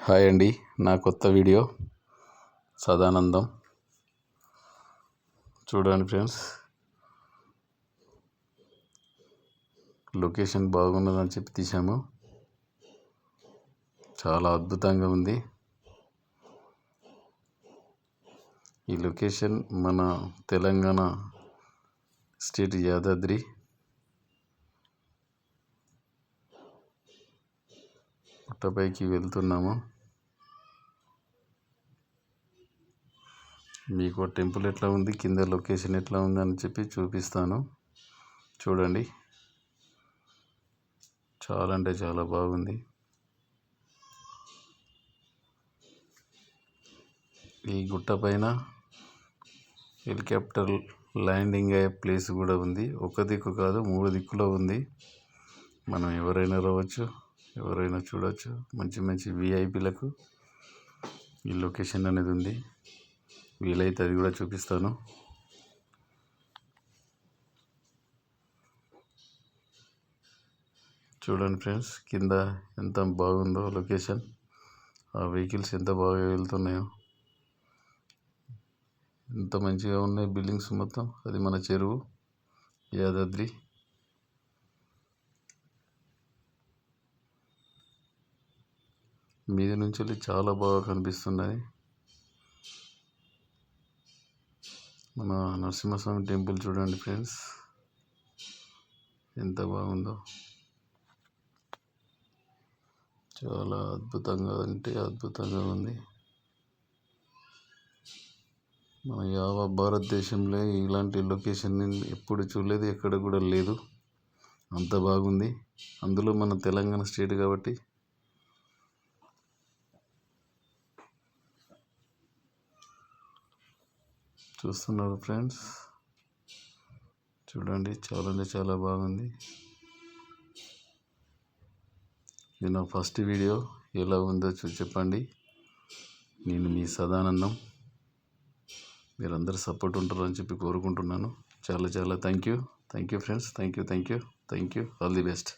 Hi అండి, నా కొత్త వీడియో సదానందం. చూడండి ఫ్రెండ్స్, లొకేషన్ బాగున్నదని చెప్పి తీసాము. చాలా అద్భుతంగా ఉంది. ఈ లొకేషన్ మన తెలంగాణ స్టేట్ యాదాద్రి. పుట్టపైకి వెళ్తున్నాము. మీకు టెంపుల్ ఎట్లా ఉంది, కింద లొకేషన్ ఎట్లా ఉంది అని చెప్పి చూపిస్తాను. చూడండి, చాలా అంటే చాలా బాగుంది. ఈ గుట్ట పైన హెలికాప్టర్ ల్యాండింగ్ అయ్యే ప్లేస్ కూడా ఉంది. ఒక దిక్కు కాదు, 3 దిక్కులో ఉంది. మనం ఎవరైనా రావచ్చు, ఎవరైనా చూడవచ్చు. మంచి మంచి విఐపీలకు ఈ లొకేషన్ అనేది ఉంది. వీలైతే అది కూడా చూపిస్తాను. చూడండి ఫ్రెండ్స్, కింద ఎంత బాగుందో లొకేషన్. ఆ వెహికల్స్ ఎంత బాగా వెళ్తున్నాయో, ఎంత మంచిగా ఉన్నాయి బిల్డింగ్స్ మొత్తం. అది మన చెరువు యాదాద్రి. మీద నుంచి చాలా బాగా కనిపిస్తున్నాయి. మన నరసింహస్వామి టెంపుల్ చూడండి ఫ్రెండ్స్, ఎంత బాగుందో. చాలా అద్భుతంగా అంటే అద్భుతంగా ఉంది. మన భారతదేశంలో ఇలాంటి లొకేషన్ ఎప్పుడు చూడలేదు, ఎక్కడ కూడా లేదు. అంత బాగుంది. అందులో మన తెలంగాణ స్టేట్ కాబట్టి చూస్తున్నారు ఫ్రెండ్స్. చూడండి, చాలా అంటే చాలా బాగుంది. ఇది నా ఫస్ట్ వీడియో. ఎలా ఉందో చెప్పండి. నేను మీ సదానందం. మీరందరూ సపోర్ట్ ఉంటారని చెప్పి కోరుకుంటున్నాను. చాలా చాలా thank you friends. Thank you. All the best.